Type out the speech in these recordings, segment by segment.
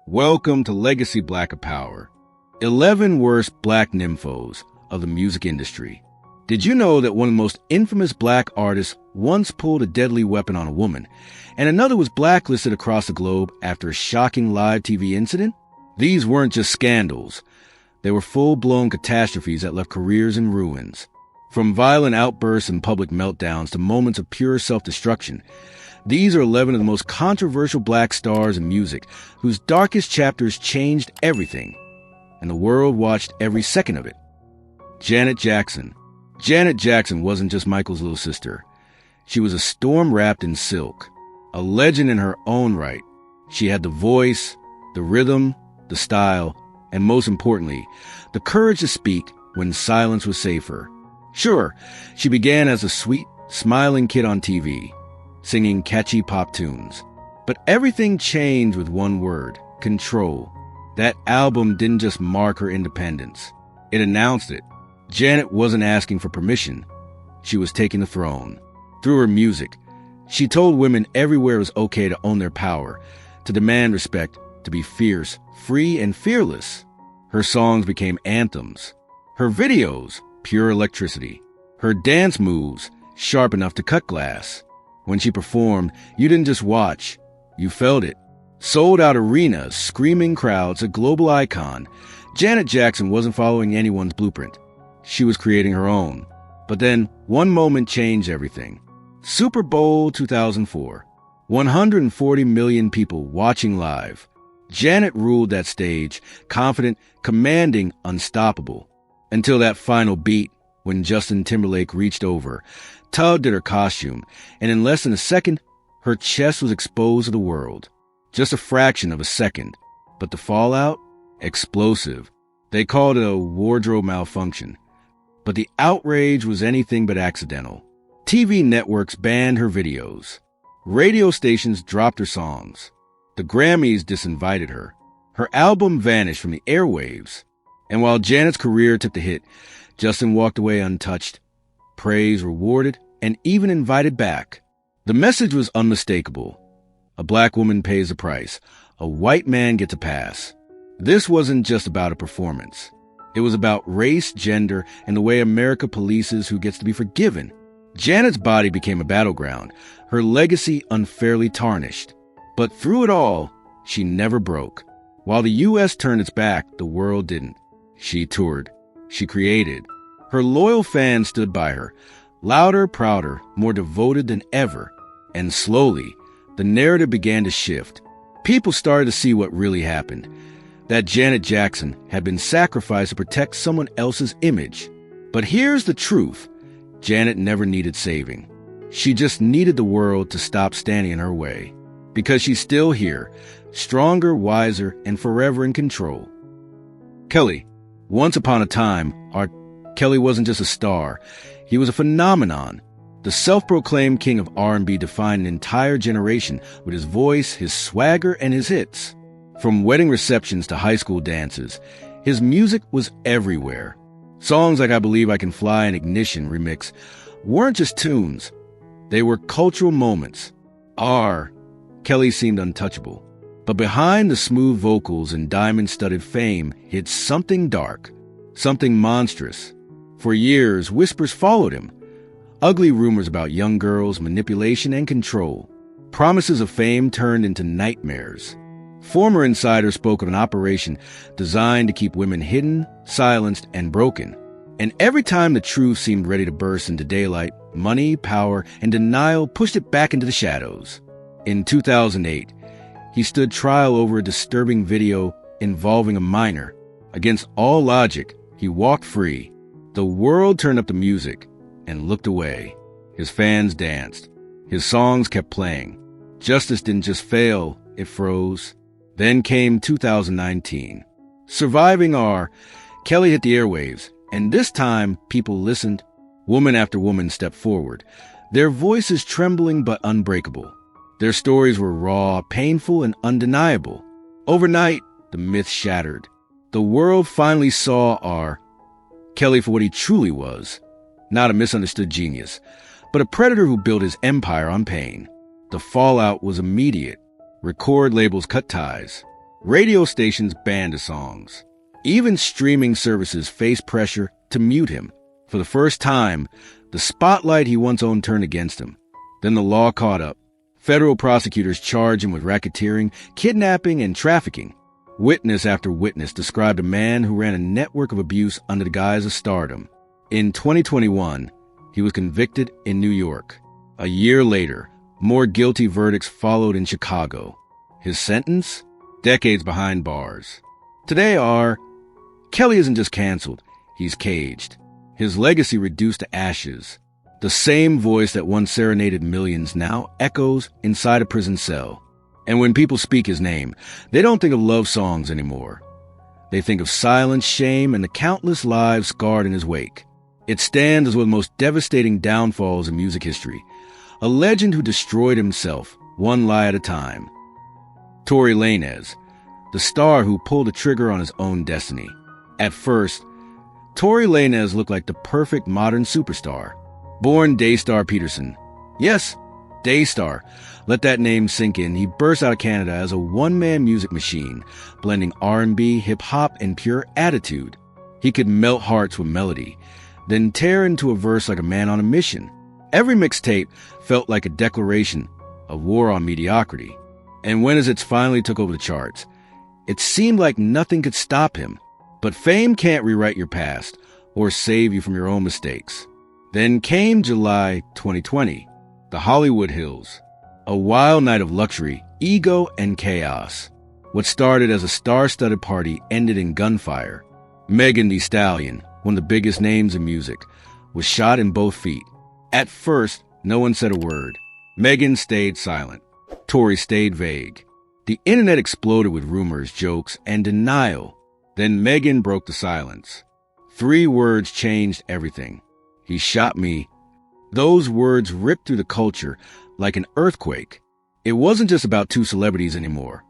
Welcome to Legacy Black of Power. 11 worst black nymphos of the music industry. Did you know that one of the most infamous black artists once pulled a deadly weapon on a woman, and another was blacklisted across the globe after a shocking live TV incident? These weren't just scandals. They were full-blown catastrophes that left careers in ruins. From violent outbursts and public meltdowns to moments of pure self-destruction, these are 11 of the most controversial black stars in music whose darkest chapters changed everything, and the world watched every second of it. Janet Jackson. Janet Jackson wasn't just Michael's little sister. She was a storm wrapped in silk, a legend in her own right. She had the voice, the rhythm, the style, and most importantly, the courage to speak when silence was safer. Sure, she began as a sweet, smiling kid on TV, singing catchy pop tunes. But everything changed with one word: control. That album didn't just mark her independence. It announced it. Janet wasn't asking for permission. She was taking the throne. Through her music, she told women everywhere it was okay to own their power, to demand respect, to be fierce, free, and fearless. Her songs became anthems. Her videos, pure electricity. Her dance moves, sharp enough to cut glass. When she performed, you didn't just watch, you felt it. Sold out arenas, screaming crowds, a global icon. Janet Jackson wasn't following anyone's blueprint. She was creating her own. But then, one moment changed everything. Super Bowl 2004. 140 million people watching live. Janet ruled that stage, confident, commanding, unstoppable. Until that final beat, when Justin Timberlake reached over, tugged at her costume, and in less than a second, her chest was exposed to the world. Just a fraction of a second. But the fallout? Explosive. They called it a wardrobe malfunction. But the outrage was anything but accidental. TV networks banned her videos. Radio stations dropped her songs. The Grammys disinvited her. Her album vanished from the airwaves. And while Janet's career took the hit, Justin walked away untouched, praise rewarded, and even invited back. The message was unmistakable. A black woman pays the price. A white man gets a pass. This wasn't just about a performance. It was about race, gender, and the way America polices who gets to be forgiven. Janet's body became a battleground, her legacy unfairly tarnished. But through it all, she never broke. While the U.S. turned its back, the world didn't. She toured. She created. Her loyal fans stood by her, louder, prouder, more devoted than ever. And slowly, the narrative began to shift. People started to see what really happened. That Janet Jackson had been sacrificed to protect someone else's image. But here's the truth. Janet never needed saving. She just needed the world to stop standing in her way. Because she's still here, stronger, wiser, and forever in control. Kelly. Once upon a time, R. Kelly wasn't just a star. He was a phenomenon. The self-proclaimed king of R&B defined an entire generation with his voice, his swagger, and his hits. From wedding receptions to high school dances, his music was everywhere. Songs like I Believe I Can Fly and Ignition remix weren't just tunes. They were cultural moments. Kelly seemed untouchable. But behind the smooth vocals and diamond-studded fame hid something dark, something monstrous. For years, whispers followed him. Ugly rumors about young girls, manipulation, and control. Promises of fame turned into nightmares. Former insiders spoke of an operation designed to keep women hidden, silenced, and broken. And every time the truth seemed ready to burst into daylight, money, power, and denial pushed it back into the shadows. In 2008, he stood trial over a disturbing video involving a minor. Against all logic, he walked free. The world turned up the music and looked away. His fans danced. His songs kept playing. Justice didn't just fail, it froze. Then came 2019. Surviving Kelly hit the airwaves, and this time people listened. Woman after woman stepped forward, their voices trembling but unbreakable. Their stories were raw, painful, and undeniable. Overnight, the myth shattered. The world finally saw Kelly for what he truly was. Not a misunderstood genius, but a predator who built his empire on pain. The fallout was immediate. Record labels cut ties. Radio stations banned his songs. Even streaming services faced pressure to mute him. For the first time, the spotlight he once owned turned against him. Then the law caught up. Federal prosecutors charged him with racketeering, kidnapping, and trafficking. Witness after witness described a man who ran a network of abuse under the guise of stardom. In 2021, he was convicted in New York. A year later, more guilty verdicts followed in Chicago. His sentence? Decades behind bars. Today Kelly isn't just canceled, he's caged. His legacy reduced to ashes. The same voice that once serenaded millions now echoes inside a prison cell. And when people speak his name, they don't think of love songs anymore. They think of silence, shame, and the countless lives scarred in his wake. It stands as one of the most devastating downfalls in music history. A legend who destroyed himself, one lie at a time. Tory Lanez, the star who pulled the trigger on his own destiny. At first, Tory Lanez looked like the perfect modern superstar. Born Daystar Peterson. Yes, Daystar. Let that name sink in. He burst out of Canada as a one-man music machine, blending R&B, hip-hop, and pure attitude. He could melt hearts with melody, then tear into a verse like a man on a mission. Every mixtape felt like a declaration of war on mediocrity. And when his hits finally took over the charts, it seemed like nothing could stop him. But fame can't rewrite your past or save you from your own mistakes. Then came July 2020, the Hollywood Hills. A wild night of luxury, ego, and chaos. What started as a star-studded party ended in gunfire. Megan Thee Stallion, one of the biggest names in music, was shot in both feet. At first, no one said a word. Megan stayed silent. Tory stayed vague. The internet exploded with rumors, jokes, and denial. Then Megan broke the silence. 3 words changed everything. He shot me. Those words ripped through the culture like an earthquake. It wasn't just about 2 celebrities anymore.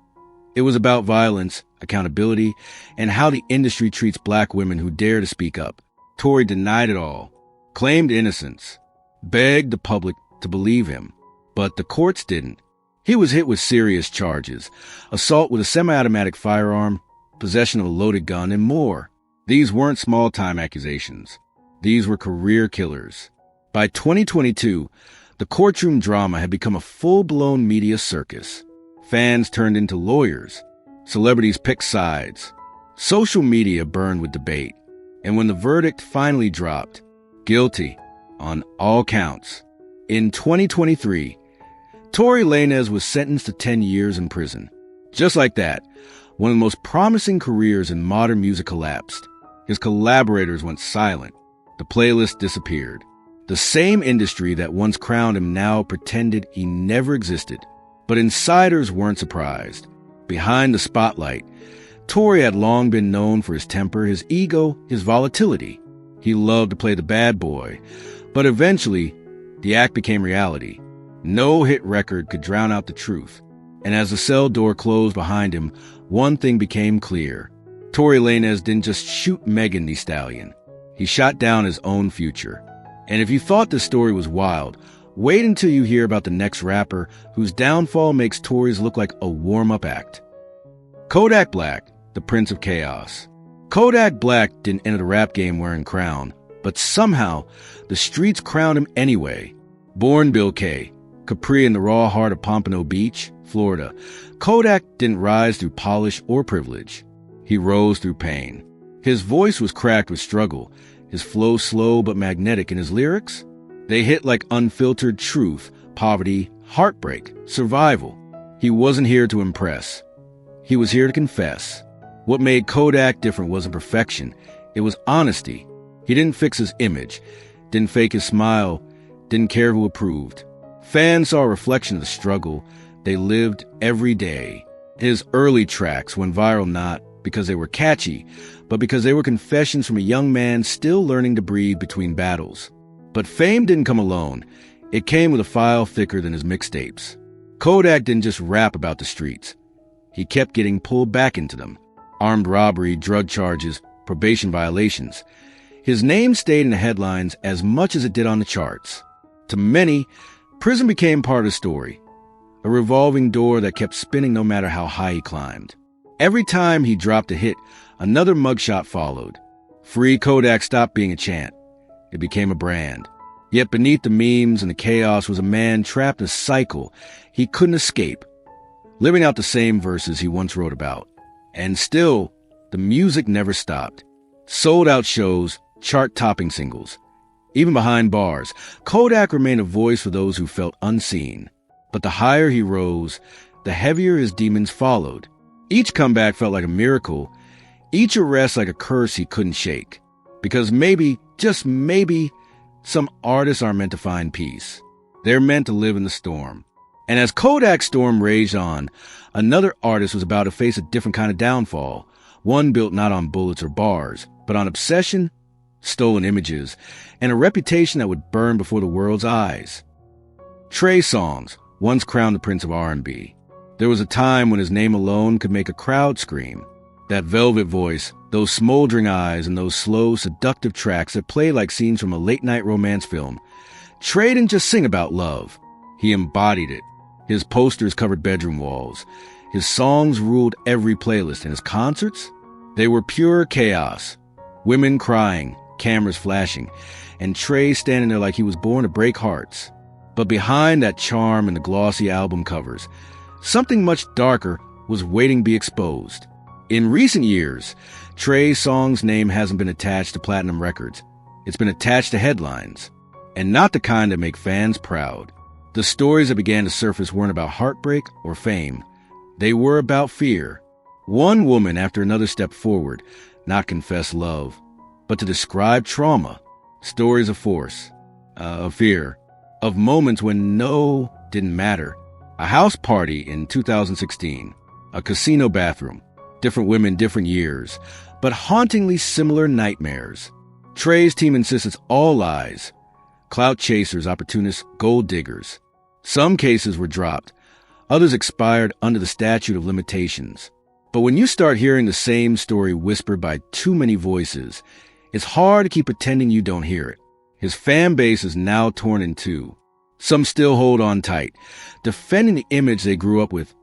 It was about violence, accountability, and how the industry treats black women who dare to speak up. Tory denied it all, claimed innocence, begged the public to believe him. But the courts didn't. He was hit with serious charges: assault with a semi-automatic firearm, possession of a loaded gun, and more. These weren't small-time accusations. These were career killers. By 2022, the courtroom drama had become a full-blown media circus. Fans turned into lawyers. Celebrities picked sides. Social media burned with debate. And when the verdict finally dropped, guilty on all counts. In 2023, Tory Lanez was sentenced to 10 years in prison. Just like that, one of the most promising careers in modern music collapsed. His collaborators went silent. The playlist disappeared. The same industry that once crowned him now pretended he never existed. But insiders weren't surprised. Behind the spotlight, Tory had long been known for his temper, his ego, his volatility. He loved to play the bad boy. But eventually, the act became reality. No hit record could drown out the truth. And as the cell door closed behind him, one thing became clear. Tory Lanez didn't just shoot Megan Thee Stallion. He shot down his own future. And if you thought this story was wild, wait until you hear about the next rapper whose downfall makes Tory's look like a warm-up act. Kodak Black, the Prince of Chaos. Kodak Black didn't enter the rap game wearing crown, but somehow the streets crowned him anyway. Born Bill K, Capri in the raw heart of Pompano Beach, Florida, Kodak didn't rise through polish or privilege. He rose through pain. His voice was cracked with struggle, his flow slow but magnetic, in his lyrics, they hit like unfiltered truth, poverty, heartbreak, survival. He wasn't here to impress. He was here to confess. What made Kodak different wasn't perfection. It was honesty. He didn't fix his image, didn't fake his smile, didn't care who approved. Fans saw a reflection of the struggle they lived every day. His early tracks went viral not because they were catchy, but because they were confessions from a young man still learning to breathe between battles. But fame didn't come alone. It came with a file thicker than his mixtapes. Kodak didn't just rap about the streets. He kept getting pulled back into them. Armed robbery, drug charges, probation violations. His name stayed in the headlines as much as it did on the charts. To many, prison became part of the story, a revolving door that kept spinning no matter how high he climbed. Every time he dropped a hit, another mugshot followed. Free Kodak stopped being a chant. It became a brand. Yet beneath the memes and the chaos was a man trapped in a cycle he couldn't escape, living out the same verses he once wrote about. And still, the music never stopped. Sold-out shows, chart-topping singles. Even behind bars, Kodak remained a voice for those who felt unseen. But the higher he rose, the heavier his demons followed. Each comeback felt like a miracle, each arrest like a curse he couldn't shake. Because maybe, just maybe, some artists aren't meant to find peace. They're meant to live in the storm. And as Kodak's storm raged on, another artist was about to face a different kind of downfall, one built not on bullets or bars, but on obsession, stolen images, and a reputation that would burn before the world's eyes. Trey Songz, once crowned the Prince of R&B. There was a time when his name alone could make a crowd scream. That velvet voice, those smoldering eyes, and those slow, seductive tracks that played like scenes from a late-night romance film. Trey didn't just sing about love. He embodied it. His posters covered bedroom walls. His songs ruled every playlist, and his concerts? They were pure chaos. Women crying, cameras flashing, and Trey standing there like he was born to break hearts. But behind that charm and the glossy album covers, something much darker was waiting to be exposed. In recent years, Trey Songz' name hasn't been attached to platinum records. It's been attached to headlines, and not the kind that make fans proud. The stories that began to surface weren't about heartbreak or fame. They were about fear. One woman after another stepped forward, not confess love, but to describe trauma, stories of force, of fear, of moments when no didn't matter. A house party in 2016, a casino bathroom, different women, different years, but hauntingly similar nightmares. Trey's team insists it's all lies. Clout chasers, opportunists, gold diggers. Some cases were dropped. Others expired under the statute of limitations. But when you start hearing the same story whispered by too many voices, it's hard to keep pretending you don't hear it. His fan base is now torn in two. Some still hold on tight, defending the image they grew up with,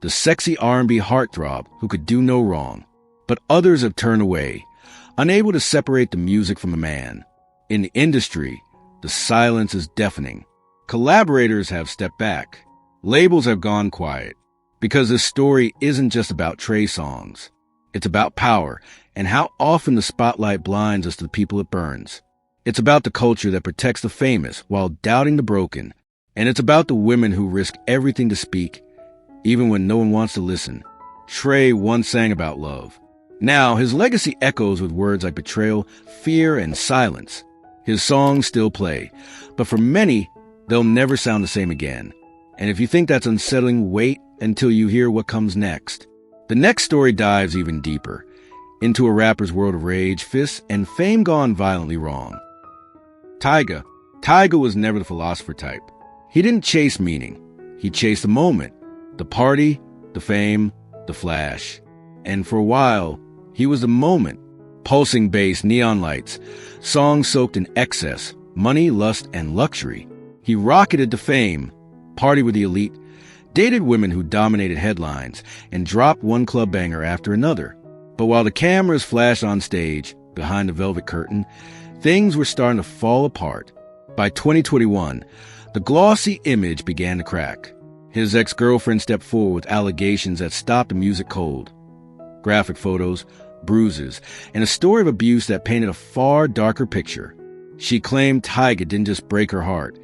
the sexy R&B heartthrob who could do no wrong. But others have turned away, unable to separate the music from the man. In the industry, the silence is deafening. Collaborators have stepped back. Labels have gone quiet. Because this story isn't just about Trey Songz. It's about power and how often the spotlight blinds us to the people it burns. It's about the culture that protects the famous while doubting the broken. And it's about the women who risk everything to speak, even when no one wants to listen. Trey once sang about love. Now, his legacy echoes with words like betrayal, fear, and silence. His songs still play, but for many, they'll never sound the same again. And if you think that's unsettling, wait until you hear what comes next. The next story dives even deeper, into a rapper's world of rage, fists, and fame gone violently wrong. Tyga. Tyga was never the philosopher type. He didn't chase meaning. He chased the moment, the party, the fame, the flash. And for a while, he was the moment. Pulsing bass, neon lights, songs soaked in excess, money, lust, and luxury. He rocketed to fame, partied with the elite, dated women who dominated headlines, and dropped one club banger after another. But while the cameras flashed on stage, behind the velvet curtain, things were starting to fall apart. By 2021, the glossy image began to crack. His ex-girlfriend stepped forward with allegations that stopped the music cold. Graphic photos, bruises, and a story of abuse that painted a far darker picture. She claimed Tyga didn't just break her heart.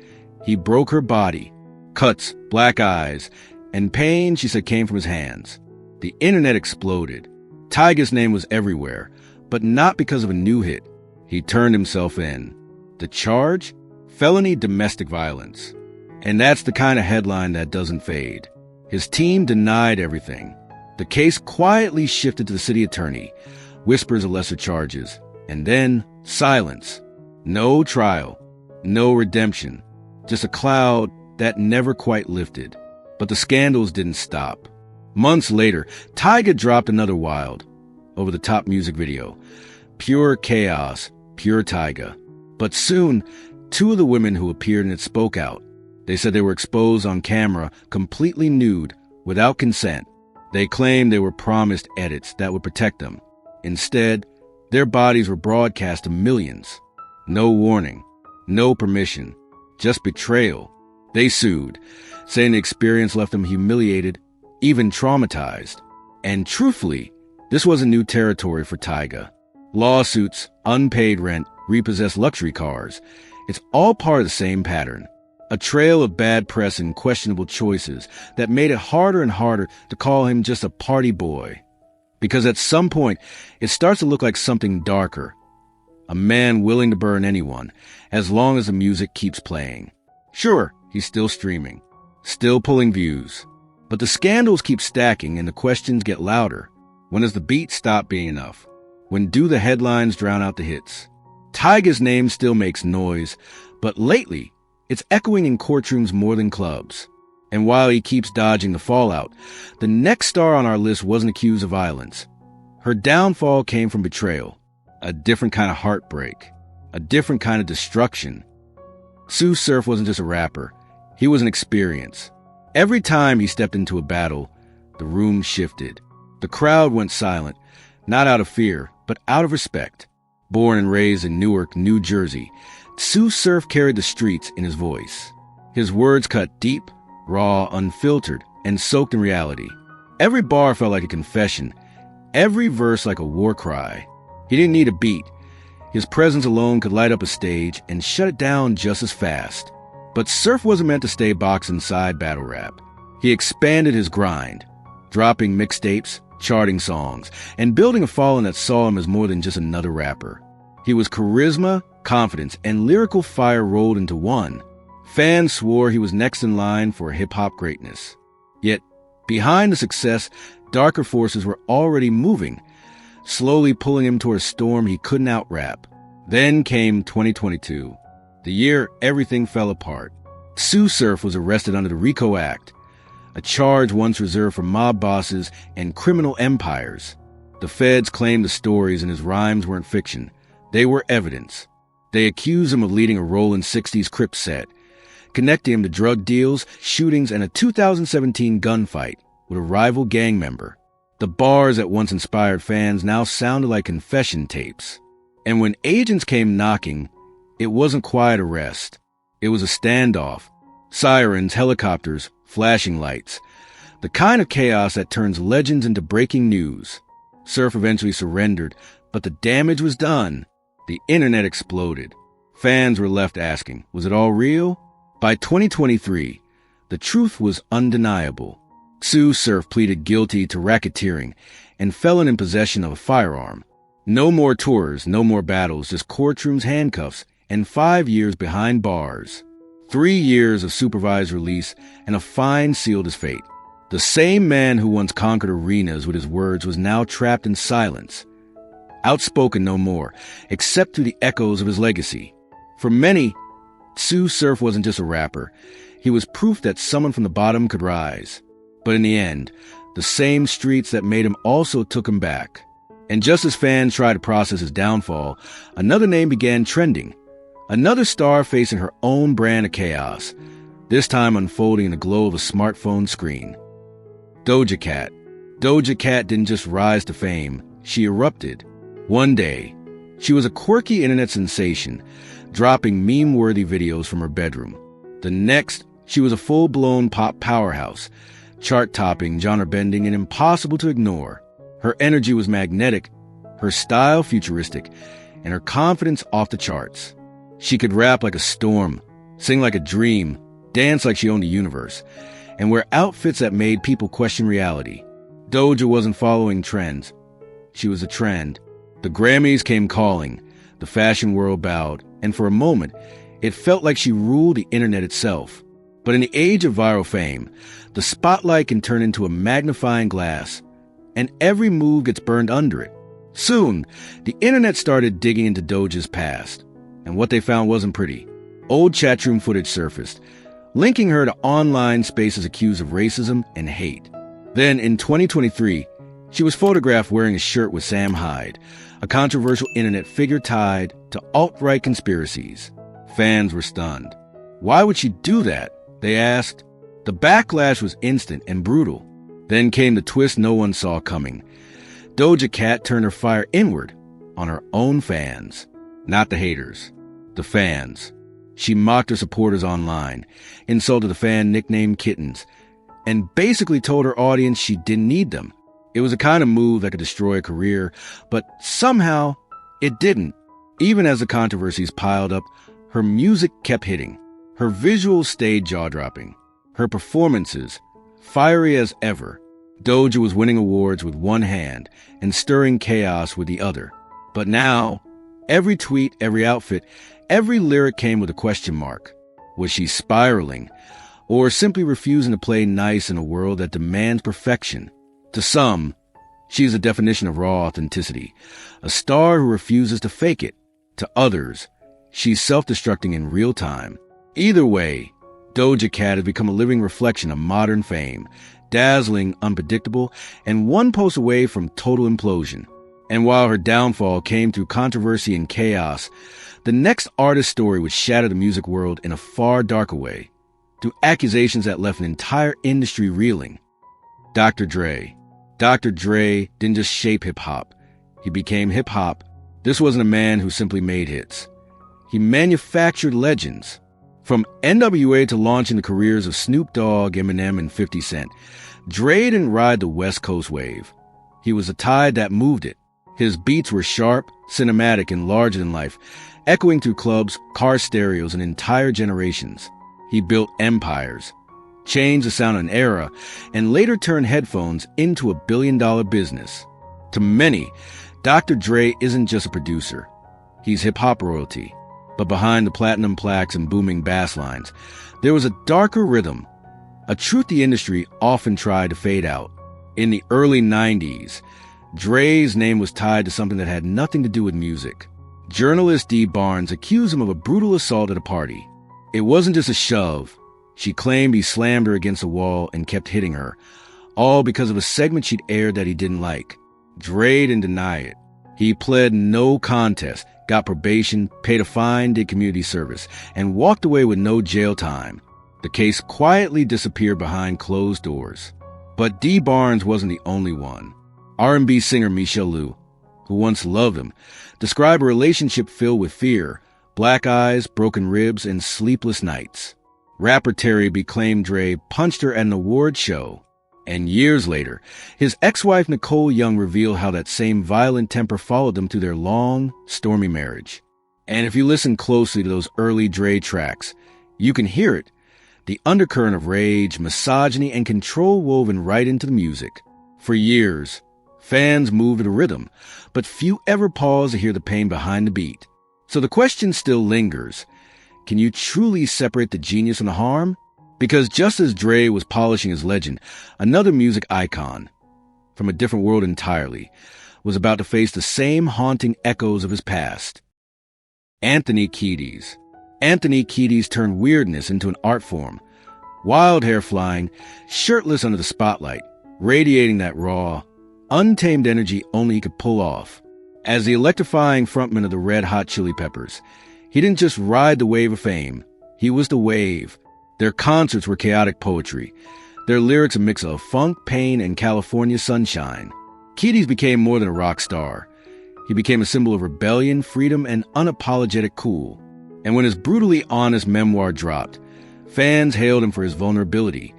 He broke her body. Cuts, black eyes, and pain, she said, came from his hands. The internet exploded. Tyga's name was everywhere, but not because of a new hit. He turned himself in. The charge? Felony domestic violence. And that's the kind of headline that doesn't fade. His team denied everything. The case quietly shifted to the city attorney, whispers of lesser charges, and then silence. No trial, no redemption, just a cloud that never quite lifted. But the scandals didn't stop. Months later, Tyga dropped another wild, over-the-top music video. Pure chaos, pure Tyga. But soon, two of the women who appeared in it spoke out. They said they were exposed on camera, completely nude, without consent. They claimed they were promised edits that would protect them. Instead, their bodies were broadcast to millions. No warning, no permission, just betrayal. They sued, saying the experience left them humiliated, even traumatized. And truthfully, this wasn't new territory for Tyga. Lawsuits, unpaid rent, repossessed luxury cars. It's all part of the same pattern. A trail of bad press and questionable choices that made it harder and harder to call him just a party boy. Because at some point, it starts to look like something darker. A man willing to burn anyone, as long as the music keeps playing. Sure, he's still streaming, still pulling views. But the scandals keep stacking and the questions get louder. When does the beat stop being enough? When do the headlines drown out the hits? Tyga's name still makes noise, but lately, it's echoing in courtrooms more than clubs. And while he keeps dodging the fallout, the next star on our list wasn't accused of violence. Her downfall came from betrayal, a different kind of heartbreak, a different kind of destruction. Sue Surf wasn't just a rapper. He was an experience. Every time he stepped into a battle, the room shifted. The crowd went silent, not out of fear, but out of respect. Born and raised in Newark, New Jersey, Sue Surf carried the streets in his voice. His words cut deep, raw, unfiltered, and soaked in reality. Every bar felt like a confession, every verse like a war cry. He didn't need a beat. His presence alone could light up a stage and shut it down just as fast. But Surf wasn't meant to stay boxed inside battle rap. He expanded his grind, dropping mixtapes, charting songs, and building a following that saw him as more than just another rapper. He was charisma, confidence, and lyrical fire rolled into one. Fans swore he was next in line for hip-hop greatness. Yet, behind the success, darker forces were already moving, slowly pulling him toward a storm he couldn't out-rap. Then came 2022, the year everything fell apart. Sue Surf was arrested under the RICO Act, a charge once reserved for mob bosses and criminal empires. The feds claimed the stories in his rhymes weren't fiction. They were evidence. They accused him of leading a rolling 60s Crip set, connecting him to drug deals, shootings, and a 2017 gunfight with a rival gang member. The bars that once inspired fans now sounded like confession tapes. And when agents came knocking, it wasn't quiet arrest. It was a standoff. Sirens, helicopters, flashing lights. The kind of chaos that turns legends into breaking news. Surf eventually surrendered, but the damage was done. The internet exploded. Fans were left asking, was it all real? By 2023, the truth was undeniable. Sue Surf pleaded guilty to racketeering and felon in possession of a firearm. No more tours, no more battles, just courtrooms, handcuffs, and 5 years behind bars. 3 years of supervised release and a fine sealed his fate. The same man who once conquered arenas with his words was now trapped in silence. Outspoken no more, except through the echoes of his legacy. For many, Sue Surf wasn't just a rapper. He was proof that someone from the bottom could rise. But in the end, the same streets that made him also took him back. And just as fans tried to process his downfall, another name began trending. Another star facing her own brand of chaos, this time unfolding in the glow of a smartphone screen. Doja Cat. Doja Cat didn't just rise to fame, she erupted. One day, she was a quirky internet sensation, dropping meme-worthy videos from her bedroom. The next, she was a full-blown pop powerhouse, chart-topping, genre-bending, and impossible to ignore. Her energy was magnetic, her style futuristic, and her confidence off the charts. She could rap like a storm, sing like a dream, dance like she owned the universe, and wear outfits that made people question reality. Doja wasn't following trends. She was a trend. The Grammys came calling, the fashion world bowed, and for a moment, it felt like she ruled the internet itself. But in the age of viral fame, the spotlight can turn into a magnifying glass, and every move gets burned under it. Soon, the internet started digging into Doja's past, and what they found wasn't pretty. Old chatroom footage surfaced, linking her to online spaces accused of racism and hate. Then, in 2023, she was photographed wearing a shirt with Sam Hyde, a controversial internet figure tied to alt-right conspiracies. Fans were stunned. Why would she do that? They asked. The backlash was instant and brutal. Then came the twist no one saw coming. Doja Cat turned her fire inward on her own fans. Not the haters, the fans. She mocked her supporters online, insulted the fan nicknamed kittens, and basically told her audience she didn't need them. It was a kind of move that could destroy a career, but somehow it didn't. Even as the controversies piled up, her music kept hitting. Her visuals stayed jaw-dropping. Her performances, fiery as ever. Doja was winning awards with one hand and stirring chaos with the other. But now, every tweet, every outfit, every lyric came with a question mark. Was she spiraling, or simply refusing to play nice in a world that demands perfection? To some, she is the definition of raw authenticity, a star who refuses to fake it. To others, she's self-destructing in real time. Either way, Doja Cat has become a living reflection of modern fame, dazzling, unpredictable, and one post away from total implosion. And while her downfall came through controversy and chaos, the next artist's story would shatter the music world in a far darker way, through accusations that left an entire industry reeling. Dr. Dre. Dr. Dre didn't just shape hip-hop. He became hip-hop. This wasn't a man who simply made hits. He manufactured legends. From NWA to launching the careers of Snoop Dogg, Eminem, and 50 Cent, Dre didn't ride the West Coast wave. He was a tide that moved it. His beats were sharp, cinematic, and larger than life, echoing through clubs, car stereos, and entire generations. He built empires, changed the sound of an era, and later turned headphones into a billion-dollar business. To many, Dr. Dre isn't just a producer. He's hip-hop royalty. But behind the platinum plaques and booming bass lines, there was a darker rhythm, a truth the industry often tried to fade out. In the early 90s, Dre's name was tied to something that had nothing to do with music. Journalist Dee Barnes accused him of a brutal assault at a party. It wasn't just a shove. She claimed he slammed her against a wall and kept hitting her, all because of a segment she'd aired that he didn't like. Dre didn't deny it. He pled no contest, got probation, paid a fine, did community service, and walked away with no jail time. The case quietly disappeared behind closed doors. But Dee Barnes wasn't the only one. R&B singer Michelle Liu, who once loved him, described a relationship filled with fear, black eyes, broken ribs, and sleepless nights. Rapper Terry B. claimed Dre punched her at an award show. And years later, his ex-wife Nicole Young revealed how that same violent temper followed them through their long, stormy marriage. And if you listen closely to those early Dre tracks, you can hear it. The undercurrent of rage, misogyny, and control woven right into the music. For years, fans moved to the rhythm, but few ever paused to hear the pain behind the beat. So the question still lingers. Can you truly separate the genius from the harm? Because just as Dre was polishing his legend, another music icon, from a different world entirely, was about to face the same haunting echoes of his past. Anthony Kiedis. Anthony Kiedis turned weirdness into an art form. Wild hair flying, shirtless under the spotlight, radiating that raw, untamed energy only he could pull off. As the electrifying frontman of the Red Hot Chili Peppers, he didn't just ride the wave of fame, he was the wave. Their concerts were chaotic poetry, their lyrics a mix of funk, pain, and California sunshine. Kiedis became more than a rock star. He became a symbol of rebellion, freedom, and unapologetic cool. And when his brutally honest memoir dropped, fans hailed him for his vulnerability,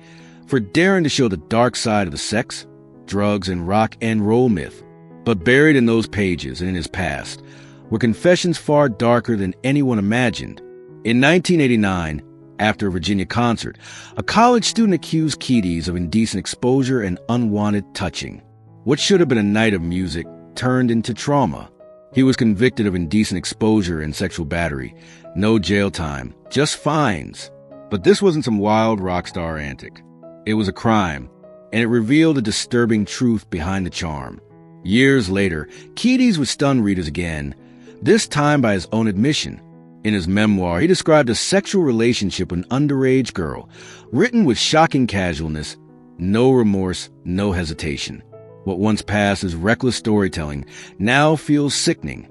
for daring to show the dark side of the sex, drugs, and rock and roll myth. But buried in those pages and in his past were confessions far darker than anyone imagined. In 1989, after a Virginia concert, a college student accused Kiedis of indecent exposure and unwanted touching. What should have been a night of music turned into trauma. He was convicted of indecent exposure and sexual battery. No jail time, just fines. But this wasn't some wild rock star antic. It was a crime, and it revealed a disturbing truth behind the charm. Years later, Kiedis would stun readers again, this time by his own admission. In his memoir, he described a sexual relationship with an underage girl, written with shocking casualness, no remorse, no hesitation. What once passed as reckless storytelling now feels sickening,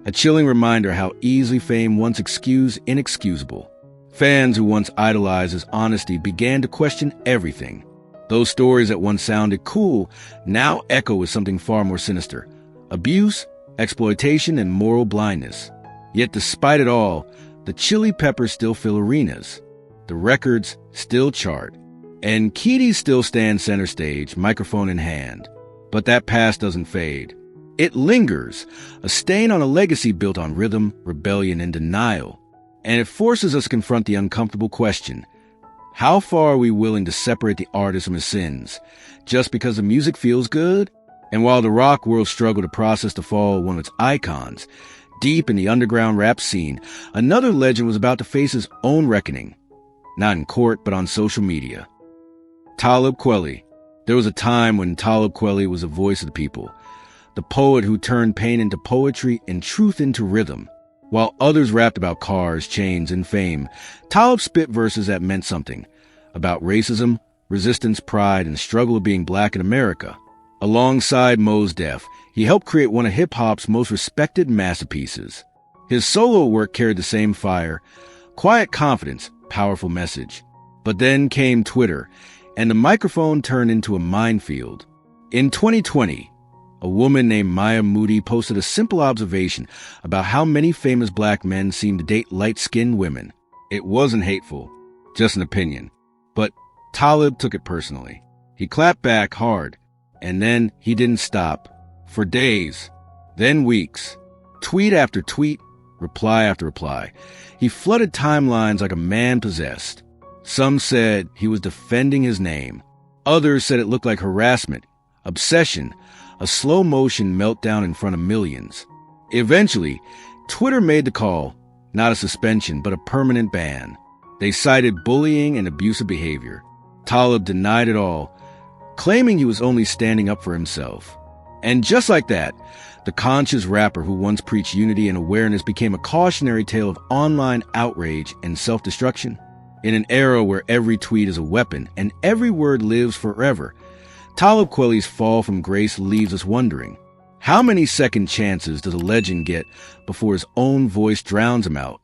a chilling reminder how easily fame once excused inexcusable. Fans who once idolized his honesty began to question everything. Those stories that once sounded cool now echo as something far more sinister: abuse, exploitation, and moral blindness. Yet despite it all, the Chili Peppers still fill arenas. The records still chart. And Keaty still stands center stage, microphone in hand. But that past doesn't fade. It lingers, a stain on a legacy built on rhythm, rebellion, and denial. And it forces us to confront the uncomfortable question: how far are we willing to separate the artist from his sins, just because the music feels good? And while the rock world struggled to process the fall of one of its icons, deep in the underground rap scene, another legend was about to face his own reckoning. Not in court, but on social media. Talib Kweli. There was a time when Talib Kweli was the voice of the people, the poet who turned pain into poetry and truth into rhythm. While others rapped about cars, chains, and fame, Talib spit verses that meant something, about racism, resistance, pride, and the struggle of being black in America. Alongside Mos Def, he helped create one of hip-hop's most respected masterpieces. His solo work carried the same fire: quiet confidence, powerful message. But then came Twitter, and the microphone turned into a minefield. In 2020, a woman named Maya Moody posted a simple observation about how many famous black men seem to date light-skinned women. It wasn't hateful, just an opinion. But Talib took it personally. He clapped back hard, and then he didn't stop. For days, then weeks, tweet after tweet, reply after reply. He flooded timelines like a man possessed. Some said he was defending his name. Others said it looked like harassment, obsession, a slow-motion meltdown in front of millions. Eventually, Twitter made the call, not a suspension, but a permanent ban. They cited bullying and abusive behavior. Talib denied it all, claiming he was only standing up for himself. And just like that, the conscious rapper who once preached unity and awareness became a cautionary tale of online outrage and self-destruction. In an era where every tweet is a weapon and every word lives forever, Talib Kweli's fall from grace leaves us wondering, how many second chances does a legend get before his own voice drowns him out?